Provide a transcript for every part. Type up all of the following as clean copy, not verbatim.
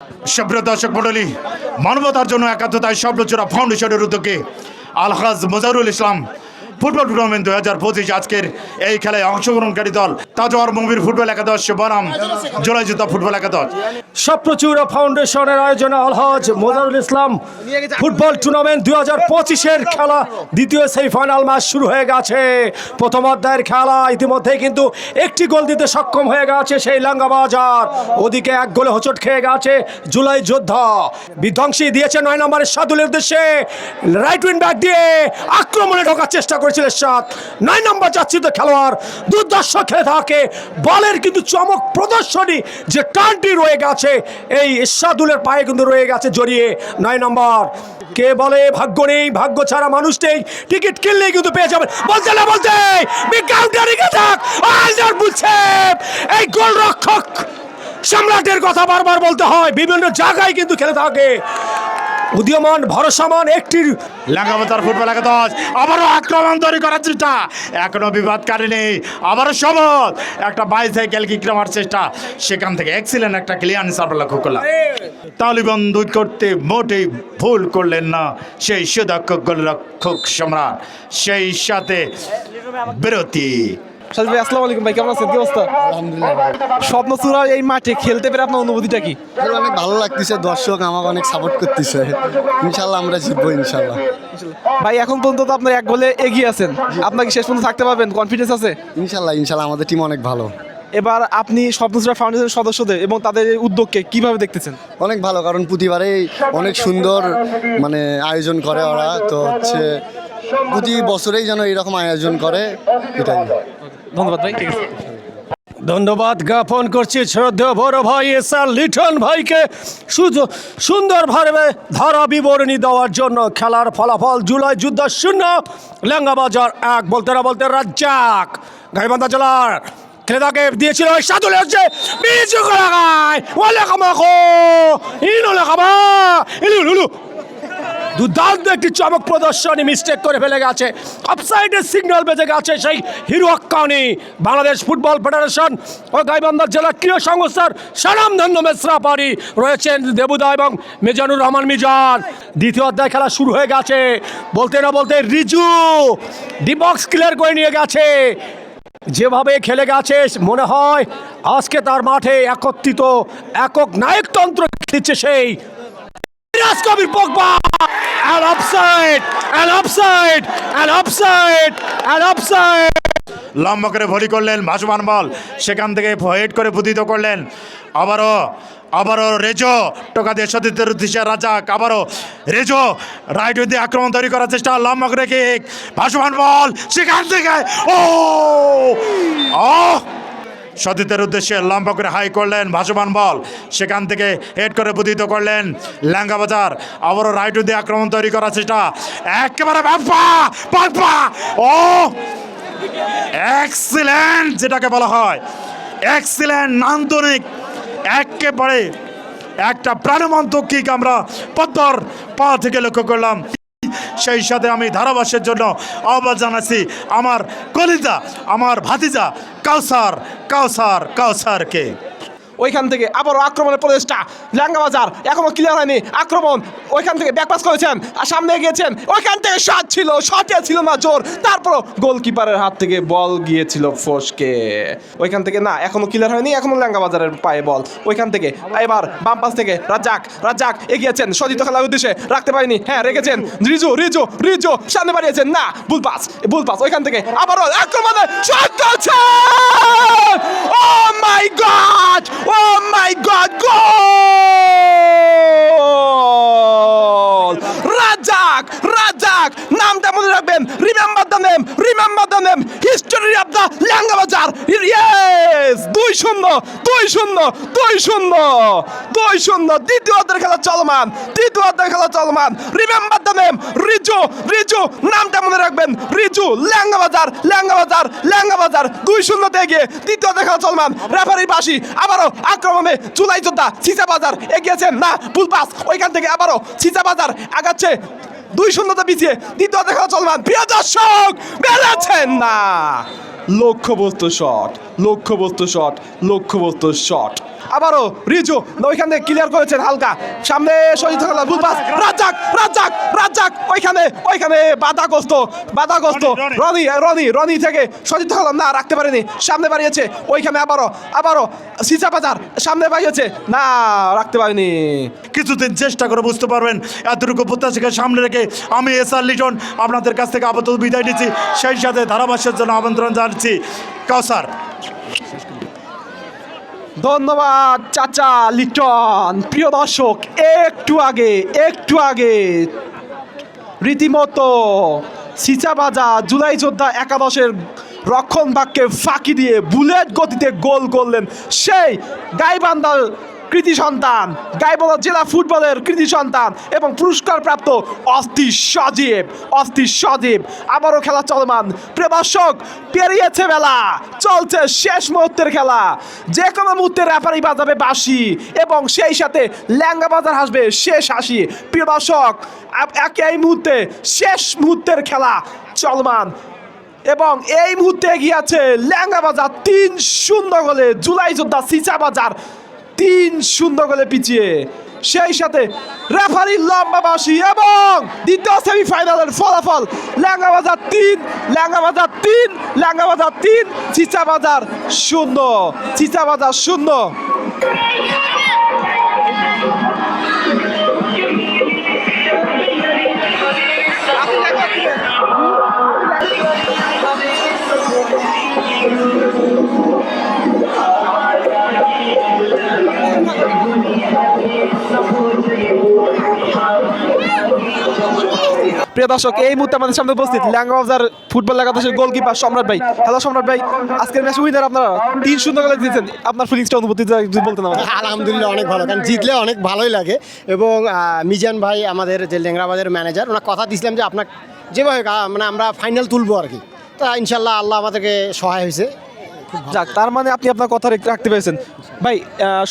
সুপ্রিয় দর্শক মণ্ডলী, মানবতার জন্য একাত্মতায় স্বপ্নচূড়া ফাউন্ডেশনের উদ্যোগে আলহাজ মোজাহিরুল ইসলাম ফুটবল টুর্নামেন্ট 2025 আজকের এই খেলায় অংশগ্রহণকারী দল তাজওয়ার মুমির ফুটবল একাদশ বনাম জুলাই যোদ্ধা ফুটবল একাদশ। স্বপ্নচূড়া ফাউন্ডেশনের আয়োজনে আলহাজ মোজাহিরুল ইসলাম ফুটবল টুর্নামেন্ট 2025-এর খেলা দ্বিতীয় সেমিফাইনাল ম্যাচ শুরু হয়ে গেছে। প্রথম অধ্যায়ের খেলা ইতিমধ্যে কিন্তু একটি গোল দিতে সক্ষম হয়ে গেছে সেই লাঙ্গাবাজার, ওদিকে এক গোলে হোঁচট খেয়ে গেছে জুলাই যোদ্ধা। বিধ্বংসী দিয়েছে 9 নম্বরের সাদুলের উদ্দেশ্যে, রাইট উইং ব্যাক দিয়ে আক্রমণে ঢোকার চেষ্টা করেছিল সাত 9 নম্বর যাচ্ছিল খেলোয়াড়, দুর্দর্শ খেলে থাকে। বলের কিন্তু চমক প্রদর্শনী যে টানটি রয়ে গেছে এই ইরশাদুলের পায়ে কিন্তু রয়ে গেছে জড়িয়ে। 9 নম্বর কে বলে ভাগ্য নেই, ভাগ্য ছাড়া মানুষ নেই, টিকিট কিনলেই কিন্তু পেয়ে যাবেন। বলতে না বলতে বলছে এই গোলরক্ষক সম্রাটের কথা বারবার বলতে হয়, বিভিন্ন জায়গায় কিন্তু খেলে থাকে। উদীয়মান ভরসামান একটি লাঙ্গাবাজার ফুটবল একাদশ আবারও আক্রমণ তৈরি করার চেষ্টা, এখনো বিবাদকারী নেই, আবারও সবল একটা বাইসাইকেল কিক নেওয়ার চেষ্টা, সেখান থেকে এক্সিলেন্ট একটা ক্লিয়ারেন্স আমরা লক্ষ্য করলাম। তালিবান দুই করতে মোটেই ভুল করলেন না সেই সুদক্ষ গোলরক্ষক সম্রাট, সেই সাথে বিরতি। সাজিদ ভাই আসসালামু আলাইকুম ভাই, কেমন আছেন? কি অবস্থা? আলহামদুলিল্লাহ স্বপ্নচূড়া এই মাঠে খেলতে পেরে আপনার অনুভূতিটা কি? অনেক ভালো লাগতেছে, দর্শক আমাকে অনেক সাপোর্ট করতেছে। ইনশাল্লাহ আমরা জিতবো ইনশাল্লাহ। ভাই এখন পর্যন্ত তো আপনার এক গোলে এগিয়ে আছেন, আপনার কি শেষ পর্যন্ত থাকতে পারবেন? কনফিডেন্স আছে? ইনশাল্লাহ ইনশাল্লাহ আমাদের টিম অনেক ভালো। এবার আপনি স্বপ্নচূড়া ফাউন্ডেশনের সদস্যদের এবং তাদের এই উদ্যোগকে কিভাবে দেখতেছেন? অনেক ভালো, কারণ প্রতিবারেই অনেক সুন্দর মানে আয়োজন করে ওরা, তো হচ্ছে প্রতি বছরেই যেন এরকম আয়োজন করে, এটাই। ধন্যবাদ ভাই, ঠিক আছে। ধন্যবাদ জ্ঞাপন করছি শ্রদ্ধেয় বড় ভাই এস আর লিটন ভাইকে সুন্দরভাবে ধারা বিবরণী দেওয়ার জন্য। খেলার ফলাফল জুলাই যুদ্ধ 0 লাঙ্গাবাজার 1। বলতে না বলতে রাজ্জাক গাইবান্ধা জেলার খেলে তাকে দিয়েছিল সাদুলে হচ্ছে বিজু করাগায় ওলে কামাকো ইনো লেখাবা ইলু দুর্দান্ত একটি চমক প্রদর্শনী, মিস্টেক করে ফেলে গেছে, অফসাইডের সিগন্যাল বেজে গেছে সেই হিরো আক্কানি। বাংলাদেশ ফুটবল ফেডারেশন ও গাইবান্ধা জেলা ক্রীড়া সংস্থার স্বনামধন্য মেসরাপাড়ি রয়েছেন দেবুদা এবং মিজানুর রহমান মিজান। দ্বিতীয় অধ্যায় খেলা শুরু হয়ে গেছে। বলতে না বলতে রিজু ডি বক্স ক্লিয়ার করে নিয়ে গেছে। যেভাবে খেলে গেছে মনে হয় আজকে তার মাঠে একত্রিত একক নায়কতন্ত্র দিচ্ছে সেই কবির Pogba. And offside, and offside, and offside, and offside. লম্বা করে ভলি করলেন ভাসমান বল, সেখান থেকে হেড করে প্রতিহিত করলেন। আবারও রেজো টোকা দিয়ে সতীর্থের উদ্দেশ্যে রাজাক, আবারও রেজো রাইট দিয়ে আক্রমণ তৈরি করার চেষ্টা, লম্বা করে কিক, ভাসমান বল সেখান থেকে সতীর্থের উদ্দেশ্যে লম্বা করে হাই করলেন ভাসমান বল, সেখান থেকে হেড করে প্রতিহিত করলেন লাঙ্গাবাজার। আবারও রাইট দিয়ে আক্রমণ তৈরি করার চেষ্টা, একেবারে এক্সিলেন্ট যেটাকে বলা হয়, এক্সিলেন্ট নান্দনিক একেবারে একটা প্রাণবন্ত কিক আমরা পদ্মর পা থেকে লক্ষ্য করলাম। সেই সাথে আমি ধারাভাষ্যের জন্য আহ্বান জানাচ্ছি আমার কলিজা, আমার ভাতিজা কাউসারকে। ওইখান থেকে আবারও আক্রমণের প্রচেষ্টা, লাঙ্গাবাজার এখনো ক্লিয়ার হয়নি, আক্রমণ ওইখান থেকে ব্যাকপাস করেছেন আর সামনে গিয়েছেন, ওইখান থেকে শটে ছিল না জোর, তারপরও গোলকিপারের হাত থেকে বল গিয়েছিল ফসকে। ওইখান থেকে না এখনো ক্লিয়ার হয়নি, এখনো লাঙ্গাবাজারের পায়ে বল। ওইখান থেকে এবার বাম পাশ থেকে রাজ্জাক এগিয়েছেন সজিত খেলার উদ্দেশ্যে, রাখতে পারেনি, হ্যাঁ রেখেছেন রিজু সামনে বাড়িয়েছেন, না ভুল পাস। ওইখান থেকে আবারও আক্রমণে শট করছে, oh my god, oh my god, goal! Rajak নামটা মনে রাখবেন, remember the name, history of the Langabazar. Yes 2-0 দ্বিতীয় অর্ধের খেলা চলমান। রিমেম্বার দ্য নেম, রিজু নামটা মনে রাখবেন, রিজু লাঙ্গাবাজার 2-0 তে এগিয়ে দ্বিতীয় অর্ধের খেলা চলমান। রেফারি বাঁশি, আবারও আক্রমণে জুলাই যোদ্ধা সিসাবাজার এগিয়েছেন, না ভুল পাস। ওইখান থেকে আবারও সিসাবাজার আগাচ্ছে 2-0 পিছিয়ে, দ্বিতীয় দেখা চলমান। প্রিয় দর্শক, বেড়েছেন না লক্ষ্যবস্তু শট। লক্ষ্যবস্তু শট, লক্ষ্যবস্তু শট। আবারও রিজু ওইখান থেকে ক্লিয়ার করেছেন হালকা, সামনে শহীদ থাকলাম, ভুল পাস, রাজ্জাক রাজ্জাক রাজ্জাক ওইখানে বাধাগ্রস্ত রনি থেকে শহীদ থাকলাম না, রাখতে পারেনি, সামনে বাড়িয়েছে ওইখানে আবারও সিসা বাজার সামনে বাড়িয়েছে না, রাখতে পারেনি। কিছুদিন চেষ্টা করে বুঝতে পারবেন। এতটুকু প্রত্যাশাকে সামনে রেখে আমি এসআর লিটন আপনাদের কাছ থেকে আপাতত বিদায় নিচ্ছি, সেই সাথে ধারাভাষ্যের জন্য আমন্ত্রণ জানাচ্ছি কাউসার। ধন্যবাদ চাচা লিটন। প্রিয় দর্শক, একটু আগে রীতিমতো সিচাবাজা জুলাই যোদ্ধা একাদশের রক্ষণ ভাগকে ফাঁকি দিয়ে বুলেট গতিতে গোল করলেন সেই গাইবান্ধার কৃতি সন্তান, গাইবান্ধা জেলা ফুটবলের কৃতি সন্তান এবং পুরস্কার প্রাপ্ত অস্থির সজীব। আবারও খেলা চলমান। প্রিয় দর্শক, পেরিয়েছে বেলা, চলছে শেষ মুহূর্তের খেলা। যে কোনো মুহূর্তে রেফারি বাজাবে বাঁশি এবং সেই সাথে ল্যাঙ্গা বাজার হাসবে শেষ হাসি। প্রিয় দর্শক, এই মুহূর্তে শেষ মুহূর্তের খেলা চলমান এবং এই মুহূর্তে এগিয়ে আছে ল্যাঙ্গা বাজার 3-0 গোলে। জুলাই যোদ্ধা সিচা বাজার 3-0 গোলে পিছিয়ে। সেই সাথে রেফারির লম্বা বাঁশি এবং দ্বিতীয় সেমিফাইনালের ফলাফল ল্যাঙ্গা বাজার 3 সিচা বাজার 0। প্রিয় দর্শক, এই মুহূর্তে আমাদের সামনে উপস্থিত ল্যাঙ্গাবাজার ফুটবল একাদশের গোলকিপার সম্রাট ভাই। হ্যালো সম্রাট ভাই, আজকের ম্যাচ উইনার আপনারা 3-0 গোলে দিয়েছেন, আপনার ফিলিংসটা অনুভূতি যদি বলতেন আমাদের। আলহামদুলিল্লাহ অনেক ভালো, কারণ জিতলে অনেক ভালোই লাগে। এবং মিজান ভাই আমাদের যে ল্যাংড়াবাজারের ম্যানেজার, ওনার কথা দিয়েছিলাম যে আপনার যেভাবে মানে আমরা ফাইনাল তুলবো আর কি, তা ইনশাল্লাহ আল্লাহ আমাদেরকে সহায় হয়েছে। যাক, তার মানে আপনি আপনার কথা রাখতে পেরেছেন। ভাই,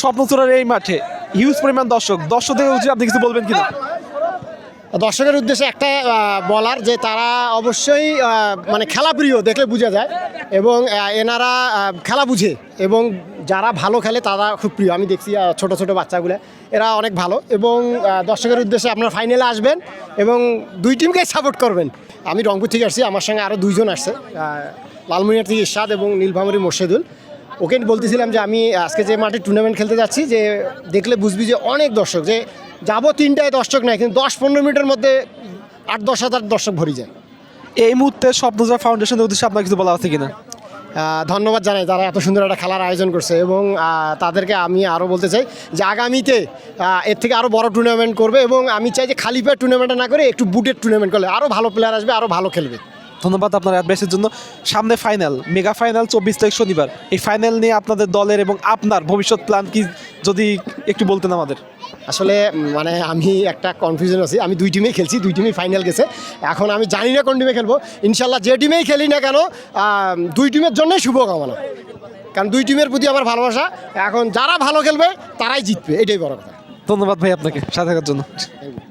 স্বপ্নচূড়ার এই মাঠে হিউজ পরিমাণ দর্শকদের উচিত আপনি কিছু বলবেন কিনা? দর্শকের উদ্দেশ্যে একটা বলার যে তারা অবশ্যই মানে খেলা প্রিয়, দেখলে বোঝা যায়, এবং এনারা খেলা বুঝে এবং যারা ভালো খেলে তারা খুব প্রিয়। আমি দেখছি ছোট ছোট বাচ্চাগুলো, এরা অনেক ভালো। এবং দর্শকের উদ্দেশ্যে আপনার ফাইনালে আসবেন এবং দুই টিমকেই সাপোর্ট করবেন। আমি রংপুর থেকে আসছি, আমার সঙ্গে আরও 2 জন আসছে, লালমনিরহাট থেকে ইরশাদ এবং নীলফামারী মোর্শেদুল। ওকে বলতেছিলাম যে আমি আজকে যে মাঠে টুর্নামেন্ট খেলতে যাচ্ছি, যে দেখলে বুঝবি যে অনেক দর্শক, যে যাবো 3টায় দর্শক নাই, কিন্তু 10-15 মিনিটের মধ্যে 8-10 হাজার দর্শক ভরে যায়। এই মুহূর্তে স্বপ্নচূড়া ফাউন্ডেশনের উদ্দেশ্যে আপনার কিছু বলা আছে কিনা? ধন্যবাদ জানাই যারা এত সুন্দর একটা খেলার আয়োজন করছে, এবং তাদেরকে আমি আরও বলতে চাই যে আগামীতে এর থেকে আরও বড় টুর্নামেন্ট করবে। এবং আমি চাই যে খালি পায়ের টুর্নামেন্টটা না করে একটু বুটের টুর্নামেন্ট করলে আরও ভালো প্লেয়ার আসবে, আরও ভালো খেলবে। ধন্যবাদ আপনার অ্যাডভাইসের জন্য। সামনে ফাইনাল, মেগা ফাইনাল 24 তারিখ শনিবার। এই ফাইনাল নিয়ে আপনাদের দলের এবং আপনার ভবিষ্যৎ প্ল্যান কি যদি একটু বলতেন আমাদের। আসলে মানে আমি একটা কনফিউশন আছি, আমি 2 টিমেই খেলছি, 2 টিমই ফাইনাল গেছে। এখন আমি জানি না কোন টিমে খেলবো। ইনশাল্লাহ যে টিমেই খেলি না কেন 2 টিমের জন্যই শুভকামনা, কারণ 2 টিমের প্রতি আমার ভালোবাসা। এখন যারা ভালো খেলবে তারাই জিতবে, এটাই বড় কথা। ধন্যবাদ ভাই আপনাকে সাথে থাকার জন্য। Thank you.